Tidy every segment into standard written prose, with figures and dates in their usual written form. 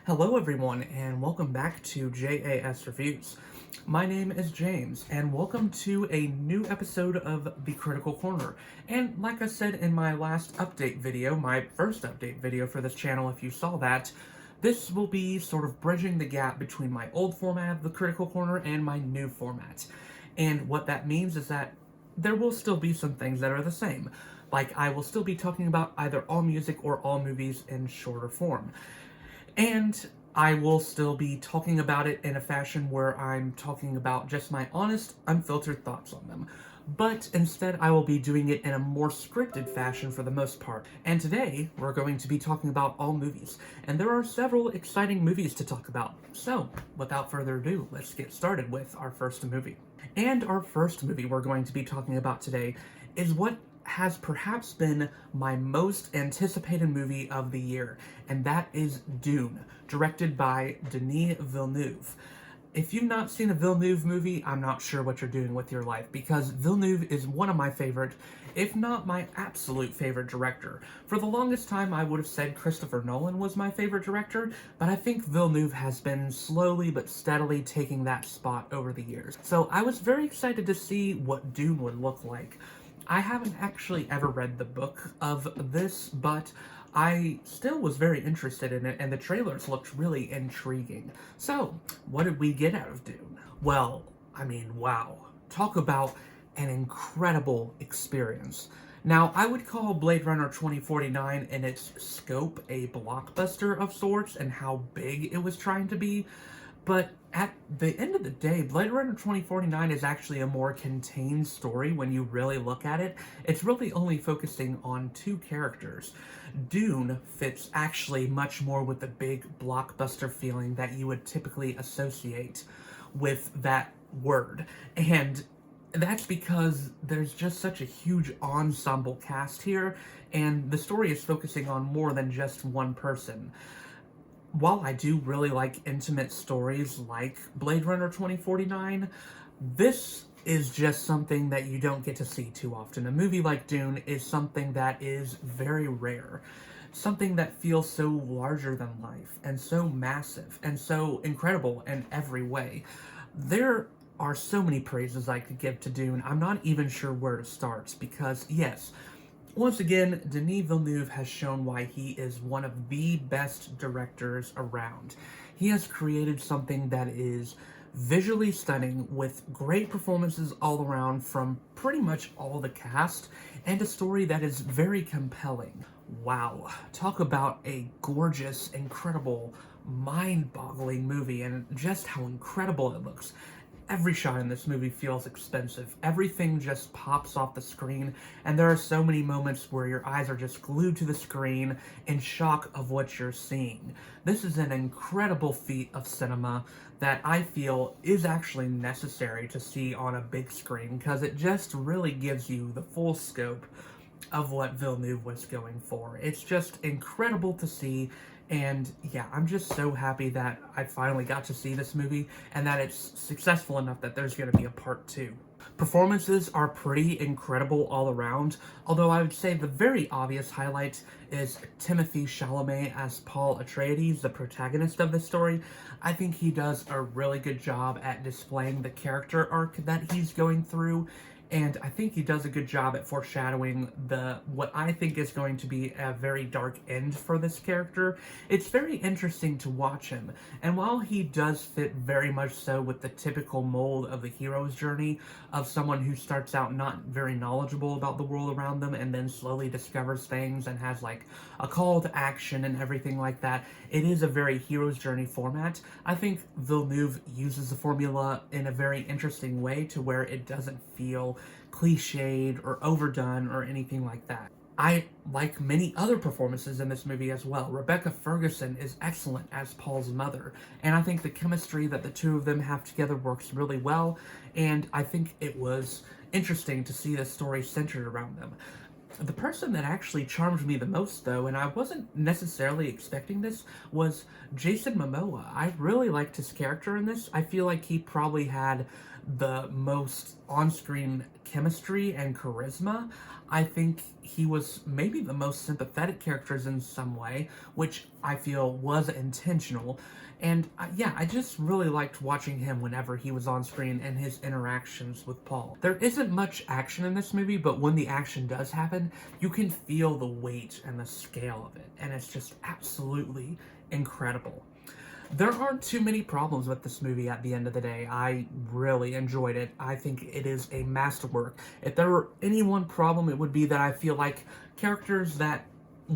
Hello everyone, and welcome back to JAS Reviews. My name is James, and welcome to a new episode of The Critical Corner. And like I said in my last update video, my first update video for this channel, if you saw that, this will be sort of bridging the gap between my old format of The Critical Corner and my new format. And what that means is that there will still be some things that are the same. Like, I will still be talking about either all music or all movies in shorter form. And I will still be talking about it in a fashion where I'm talking about just my honest, unfiltered thoughts on them. But instead, I will be doing it in a more scripted fashion for the most part. And today, we're going to be talking about all movies. And there are several exciting movies to talk about. So, without further ado, let's get started with our first movie. And our first movie we're going to be talking about today is what has perhaps been my most anticipated movie of the year, and that is Dune, directed by Denis Villeneuve. If you've not seen a Villeneuve movie, I'm not sure what you're doing with your life, because Villeneuve is one of my favorite, if not my absolute favorite director. For the longest time, I would have said Christopher Nolan was my favorite director, but I think Villeneuve has been slowly but steadily taking that spot over the years. So I was very excited to see what Dune would look like. I haven't actually ever read the book of this, but I still was very interested in it, and the trailers looked really intriguing. So, what did we get out of Dune? Well, I mean, wow. Talk about an incredible experience. Now, I would call Blade Runner 2049 in its scope a blockbuster of sorts and how big it was trying to be, but at the end of the day, Blade Runner 2049 is actually a more contained story when you really look at it. It's really only focusing on two characters. Dune fits actually much more with the big blockbuster feeling that you would typically associate with that word. And that's because there's just such a huge ensemble cast here, and the story is focusing on more than just one person. While I do really like intimate stories like Blade Runner 2049, this is just something that you don't get to see too often. A movie like Dune is something that is very rare. Something that feels so larger than life, and so massive, and so incredible in every way. There are so many praises I could give to Dune. I'm not even sure where to start, because yes, once again, Denis Villeneuve has shown why he is one of the best directors around. He has created something that is visually stunning with great performances all around from pretty much all the cast, and a story that is very compelling. Wow, talk about a gorgeous, incredible, mind-boggling movie, and just how incredible it looks. Every shot in this movie feels expensive. Everything just pops off the screen, and there are so many moments where your eyes are just glued to the screen in shock of what you're seeing. This is an incredible feat of cinema that I feel is actually necessary to see on a big screen, because it just really gives you the full scope of what Villeneuve was going for. It's just incredible to see, and yeah, I'm just so happy that I finally got to see this movie and that it's successful enough that there's going to be a part 2. Performances are pretty incredible all around, although I would say the very obvious highlight is Timothée Chalamet as Paul Atreides, the protagonist of this story. I think he does a really good job at displaying the character arc that he's going through, and I think he does a good job at foreshadowing what I think is going to be a very dark end for this character. It's very interesting to watch him, and while he does fit very much so with the typical mold of the hero's journey of someone who starts out not very knowledgeable about the world around them and then slowly discovers things and has like a call to action and everything like that, it is a very hero's journey format. I think Villeneuve uses the formula in a very interesting way to where it doesn't feel cliched or overdone or anything like that. I like many other performances in this movie as well. Rebecca Ferguson is excellent as Paul's mother, and I think the chemistry that the two of them have together works really well, and I think it was interesting to see the story centered around them. The person that actually charmed me the most, though, and I wasn't necessarily expecting this, was Jason Momoa. I really liked his character in this. I feel like he probably had the most on-screen chemistry and charisma. I think he was maybe the most sympathetic characters in some way, which I feel was intentional. And yeah, I just really liked watching him whenever he was on screen and his interactions with Paul. There isn't much action in this movie, but when the action does happen, you can feel the weight and the scale of it, and it's just absolutely incredible. There aren't too many problems with this movie at the end of the day. I really enjoyed it. I think it is a masterwork. If there were any one problem, it would be that I feel like characters that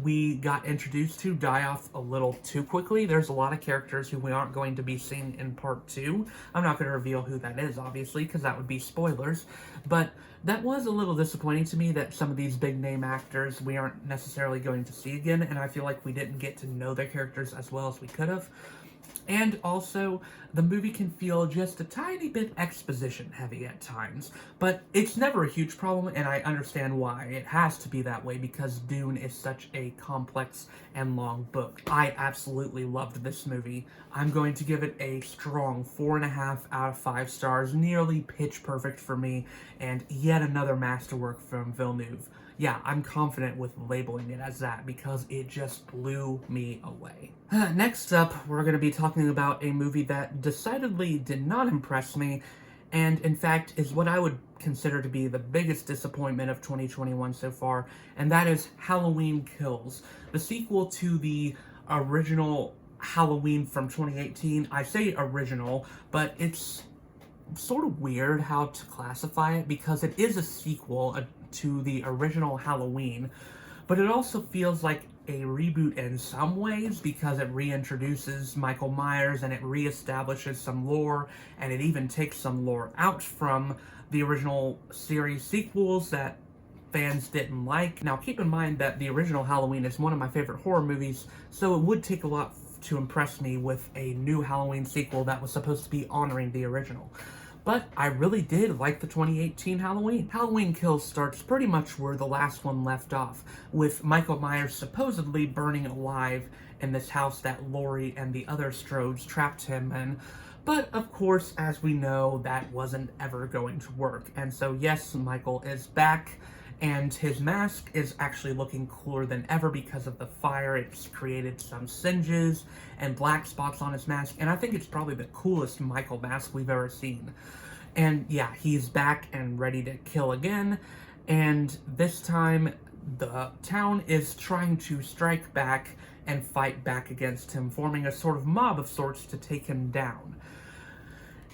we got introduced to die off a little too quickly. There's a lot of characters who we aren't going to be seeing in part 2. I'm not going to reveal who that is, obviously, because that would be spoilers. But that was a little disappointing to me that some of these big name actors we aren't necessarily going to see again, and I feel like we didn't get to know their characters as well as we could have. And also, the movie can feel just a tiny bit exposition heavy at times, but it's never a huge problem, and I understand why. It has to be that way because Dune is such a complex and long book. I absolutely loved this movie. I'm going to give it a strong 4.5 out of 5 stars, nearly pitch perfect for me, and yet another masterwork from Villeneuve. Yeah, I'm confident with labeling it as that because it just blew me away. Next up, we're going to be talking about a movie that decidedly did not impress me, and in fact is what I would consider to be the biggest disappointment of 2021 so far, and that is Halloween Kills, the sequel to the original Halloween from 2018. I say original, but it's sort of weird how to classify it because it is a sequel to the original Halloween, but it also feels like a reboot in some ways because it reintroduces Michael Myers and it reestablishes some lore, and it even takes some lore out from the original series sequels that fans didn't like. Now keep in mind that the original Halloween is one of my favorite horror movies, so it would take a lot to impress me with a new Halloween sequel that was supposed to be honoring the original. But I really did like the 2018 Halloween. Halloween Kills starts pretty much where the last one left off, with Michael Myers supposedly burning alive in this house that Laurie and the other Strodes trapped him in. But of course, as we know, that wasn't ever going to work. And so yes, Michael is back, and his mask is actually looking cooler than ever because of the fire. It's created some singes and black spots on his mask, and I think it's probably the coolest Michael mask we've ever seen. And yeah, he's back and ready to kill again, and this time the town is trying to strike back and fight back against him, forming a sort of mob of sorts to take him down.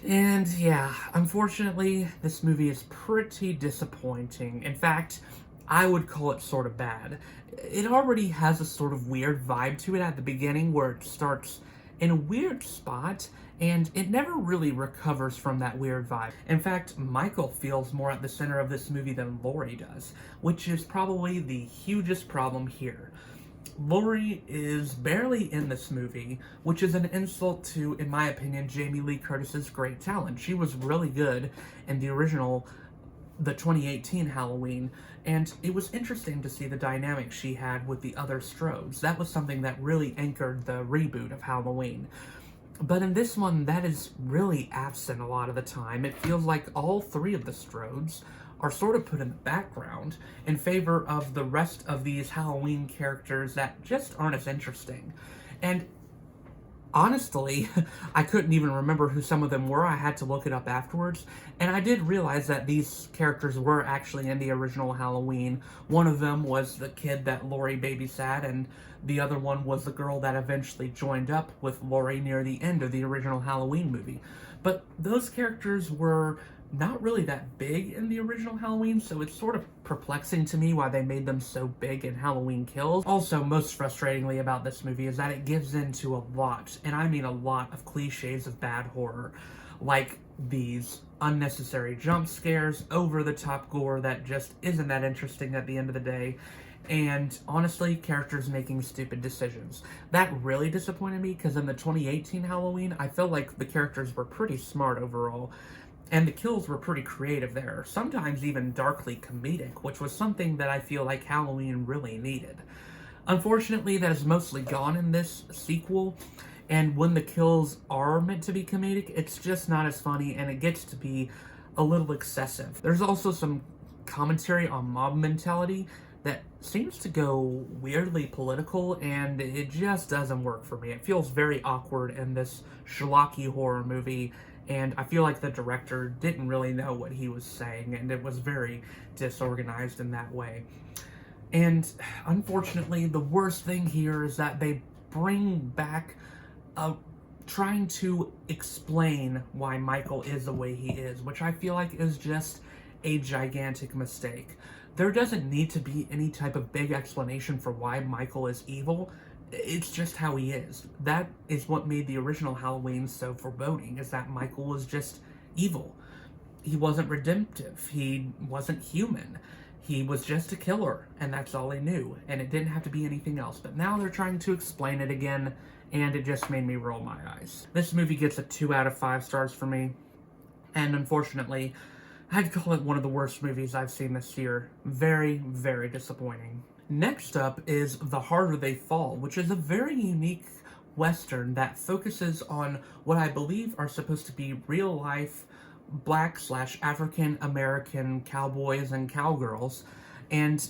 And yeah, unfortunately, this movie is pretty disappointing. In fact, I would call it sort of bad. It already has a sort of weird vibe to it at the beginning where it starts in a weird spot, and it never really recovers from that weird vibe. In fact, Michael feels more at the center of this movie than Laurie does, which is probably the hugest problem here. Laurie is barely in this movie, which is an insult to, in my opinion, Jamie Lee Curtis's great talent. She was really good in the original, the 2018 Halloween, and it was interesting to see the dynamic she had with the other Strodes. That was something that really anchored the reboot of Halloween. But in this one, that is really absent a lot of the time. It feels like all 3 of the Strodes are sort of put in the background in favor of the rest of these Halloween characters that just aren't as interesting. And honestly, I couldn't even remember who some of them were. I had to look it up afterwards. And I did realize that these characters were actually in the original Halloween. One of them was the kid that Laurie babysat, and the other one was the girl that eventually joined up with Laurie near the end of the original Halloween movie. But those characters were not really that big in the original Halloween, so it's sort of perplexing to me why they made them so big in Halloween Kills. Also, most frustratingly about this movie is that it gives in to a lot, and I mean a lot, of cliches of bad horror, like these unnecessary jump scares, over-the-top gore that just isn't that interesting at the end of the day, and honestly, characters making stupid decisions. That really disappointed me, because in the 2018 Halloween, I felt like the characters were pretty smart overall, and the kills were pretty creative there, sometimes even darkly comedic, which was something that I feel like Halloween really needed. Unfortunately, that is mostly gone in this sequel, And when the kills are meant to be comedic, it's just not as funny, and it gets to be a little excessive. There's also some commentary on mob mentality that seems to go weirdly political, and it just doesn't work for me. It feels very awkward in this schlocky horror movie, and I feel like the director didn't really know what he was saying, and it was very disorganized in that way. And unfortunately, the worst thing here is that they bring back trying to explain why Michael is the way he is, which I feel like is just a gigantic mistake. There doesn't need to be any type of big explanation for why Michael is evil. It's just how he is. That is what made the original Halloween so foreboding, is that Michael was just evil. He wasn't redemptive. He wasn't human. He was just a killer, and that's all he knew, and it didn't have to be anything else. But now they're trying to explain it again, and it just made me roll my eyes. This movie gets a 2 out of 5 stars for me, and unfortunately, I'd call it one of the worst movies I've seen this year. Very, very disappointing. Next up is The Harder They Fall, which is a very unique Western that focuses on what I believe are supposed to be real-life Black/African American cowboys and cowgirls, and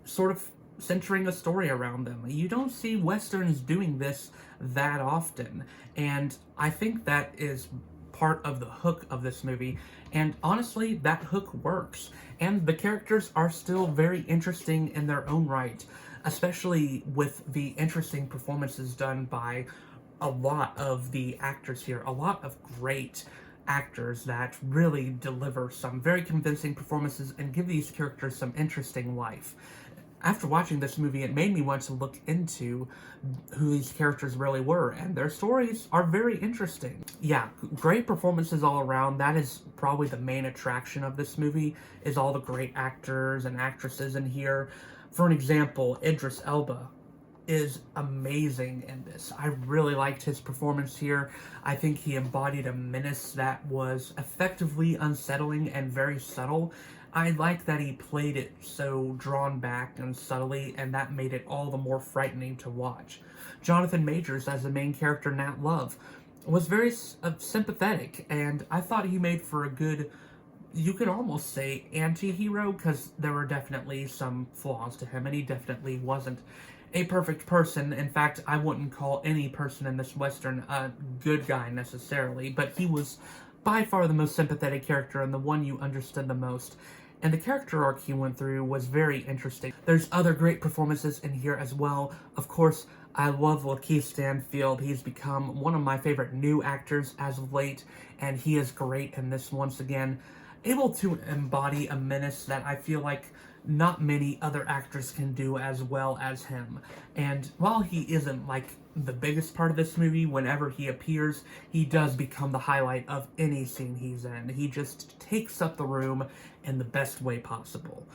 sort of centering a story around them. You don't see Westerns doing this that often, and I think that is part of the hook of this movie, and honestly, that hook works, and the characters are still very interesting in their own right, especially with the interesting performances done by a lot of the actors here, a lot of great actors that really deliver some very convincing performances and give these characters some interesting life. After watching this movie, it made me want to look into who these characters really were, and their stories are very interesting. Yeah, great performances all around. That is probably the main attraction of this movie, is all the great actors and actresses in here. For an example, Idris Elba is amazing in this. I really liked his performance here. I think he embodied a menace that was effectively unsettling and very subtle. I like that he played it so drawn back and subtly, and that made it all the more frightening to watch. Jonathan Majors, as the main character, Nat Love, was very sympathetic, and I thought he made for a good, you could almost say, anti-hero, because there were definitely some flaws to him, and he definitely wasn't a perfect person. In fact, I wouldn't call any person in this Western a good guy necessarily, but he was by far the most sympathetic character and the one you understood the most. And the character arc he went through was very interesting. There's other great performances in here as well. Of course, I love Lakeith Stanfield. He's become one of my favorite new actors as of late, and he is great in this once again. Able to embody a menace that I feel like not many other actors can do as well as him. And while he isn't like the biggest part of this movie, whenever he appears, he does become the highlight of any scene he's in. He just takes up the room in the best way possible.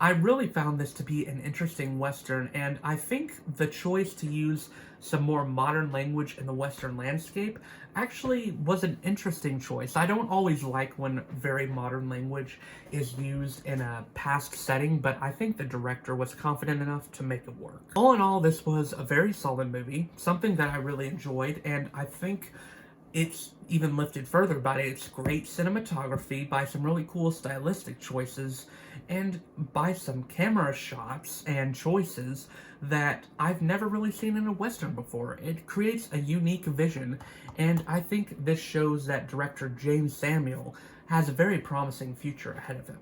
I really found this to be an interesting Western, and I think the choice to use some more modern language in the Western landscape actually was an interesting choice. I don't always like when very modern language is used in a past setting, but I think the director was confident enough to make it work. All in all, this was a very solid movie, something that I really enjoyed, and I think it's even lifted further by its great cinematography, by some really cool stylistic choices, and by some camera shots and choices that I've never really seen in a Western before. It creates a unique vision, and I think this shows that director James Samuel has a very promising future ahead of him.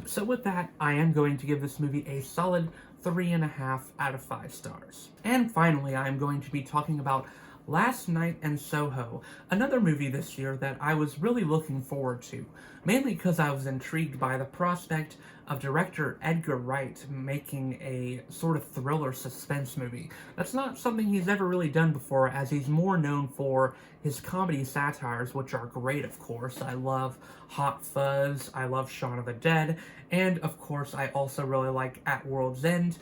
So with that, I am going to give this movie a solid 3.5 out of 5 stars. And finally, I am going to be talking about Last Night in Soho, another movie this year that I was really looking forward to, mainly because I was intrigued by the prospect of director Edgar Wright making a sort of thriller suspense movie. That's not something he's ever really done before, as he's more known for his comedy satires, which are great, of course. I love Hot Fuzz, I love Shaun of the Dead, and of course I also really like At World's End.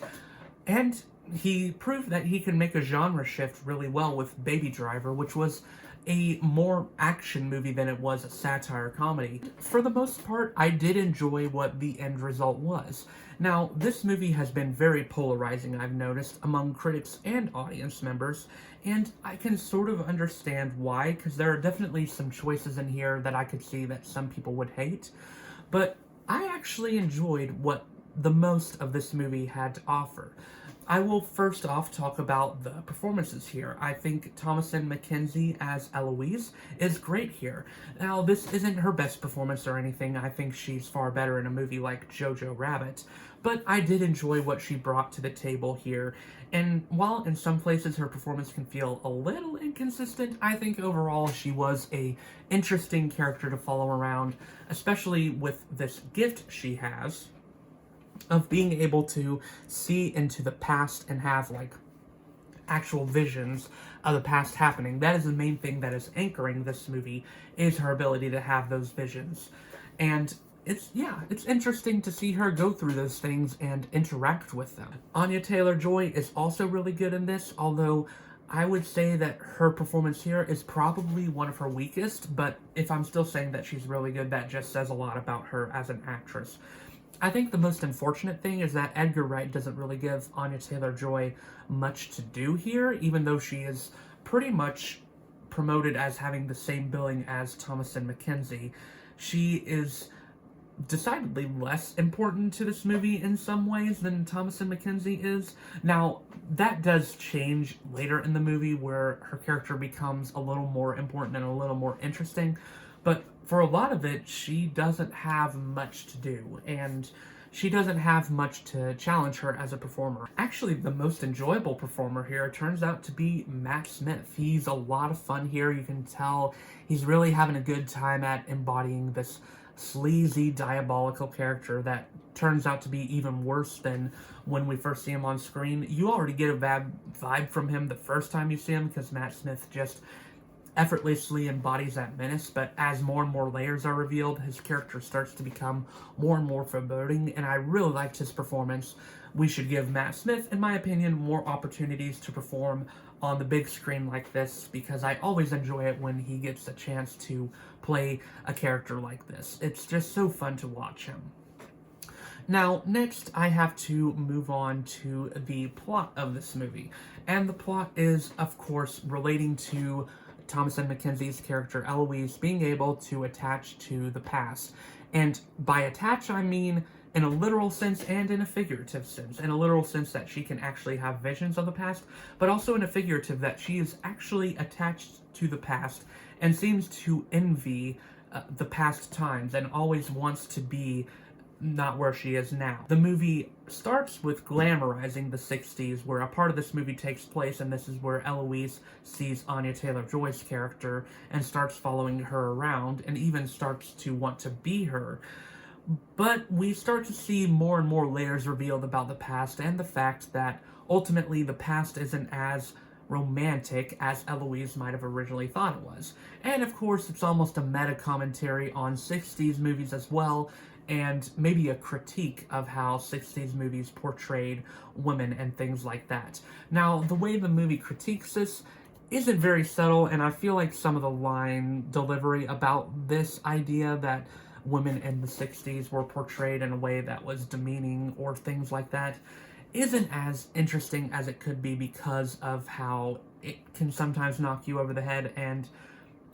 And he proved that he can make a genre shift really well with Baby Driver, which was a more action movie than it was a satire comedy. For the most part, I did enjoy what the end result was. Now, this movie has been very polarizing, I've noticed, among critics and audience members, And I can sort of understand why, because there are definitely some choices in here that I could see that some people would hate. But I actually enjoyed what the most of this movie had to offer. I will first off talk about the performances here. I think Thomasin McKenzie as Eloise is great here. Now, this isn't her best performance or anything. I think she's far better in a movie like Jojo Rabbit, but I did enjoy what she brought to the table here. And while in some places her performance can feel a little inconsistent, I think overall she was a interesting character to follow around, especially with this gift she has of being able to see into the past and have like actual visions of the past happening. That is the main thing that is anchoring this movie, is her ability to have those visions. And it's interesting to see her go through those things and interact with them. Anya Taylor-Joy is also really good in this, although I would say that her performance here is probably one of her weakest, but if I'm still saying that she's really good, that just says a lot about her as an actress. I think the most unfortunate thing is that Edgar Wright doesn't really give Anya Taylor-Joy much to do here, even though she is pretty much promoted as having the same billing as Thomasin McKenzie. She is decidedly less important to this movie in some ways than Thomasin McKenzie is. Now, that does change later in the movie, where her character becomes a little more important and a little more interesting, but for a lot of it, she doesn't have much to do, and she doesn't have much to challenge her as a performer. Actually, the most enjoyable performer here turns out to be Matt Smith. He's a lot of fun here. You can tell he's really having a good time at embodying this sleazy, diabolical character that turns out to be even worse than when we first see him on screen. You already get a bad vibe from him the first time you see him, because Matt Smith just effortlessly embodies that menace, but as more and more layers are revealed, his character starts to become more and more foreboding, and I really liked his performance. We should give Matt Smith, in my opinion, more opportunities to perform on the big screen like this, because I always enjoy it when he gets a chance to play a character like this. It's just so fun to watch him. Now, next, I have to move on to the plot of this movie, and the plot is, of course, relating to Thomasin McKenzie's character Eloise being able to attach to the past. And by attach, I mean in a literal sense and in a figurative sense. In a literal sense that she can actually have visions of the past, but also in a figurative that she is actually attached to the past and seems to envy the past times and always wants to be not where she is now. The movie starts with glamorizing the 60s, where a part of this movie takes place, and this is where Eloise sees Anya Taylor-Joy's character and starts following her around and even starts to want to be her. But we start to see more and more layers revealed about the past and the fact that ultimately the past isn't as romantic as Eloise might have originally thought it was. And of course, it's almost a meta-commentary on 60s movies as well, and maybe a critique of how 60s movies portrayed women and things like that. Now, the way the movie critiques this isn't very subtle, and I feel like some of the line delivery about this idea that women in the 60s were portrayed in a way that was demeaning or things like that isn't as interesting as it could be, because of how it can sometimes knock you over the head, and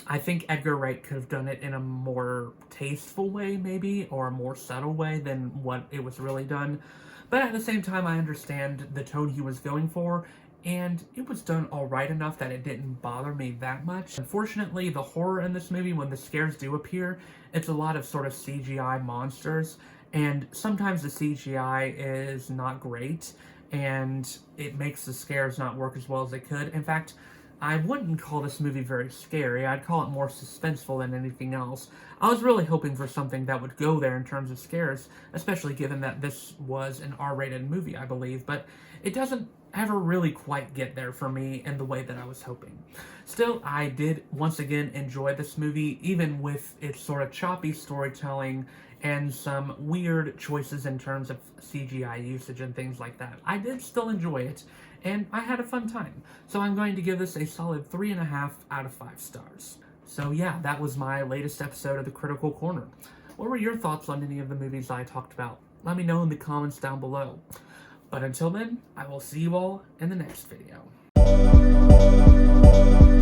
I think Edgar Wright could have done it in a more tasteful way, maybe, or a more subtle way than what it was really done. But at the same time, I understand the tone he was going for, and it was done alright enough that it didn't bother me that much. Unfortunately, the horror in this movie, when the scares do appear, it's a lot of sort of CGI monsters, and sometimes the CGI is not great, and it makes the scares not work as well as they could. In fact, I wouldn't call this movie very scary. I'd call it more suspenseful than anything else. I was really hoping for something that would go there in terms of scares, especially given that this was an R-rated movie, I believe, but it doesn't ever really quite get there for me in the way that I was hoping. Still, I did once again enjoy this movie, even with its sort of choppy storytelling and some weird choices in terms of CGI usage and things like that. I did still enjoy it, and I had a fun time. So I'm going to give this a solid 3.5 out of 5 stars. So yeah, that was my latest episode of The Critical Corner. What were your thoughts on any of the movies I talked about? Let me know in the comments down below. But until then, I will see you all in the next video. Soho.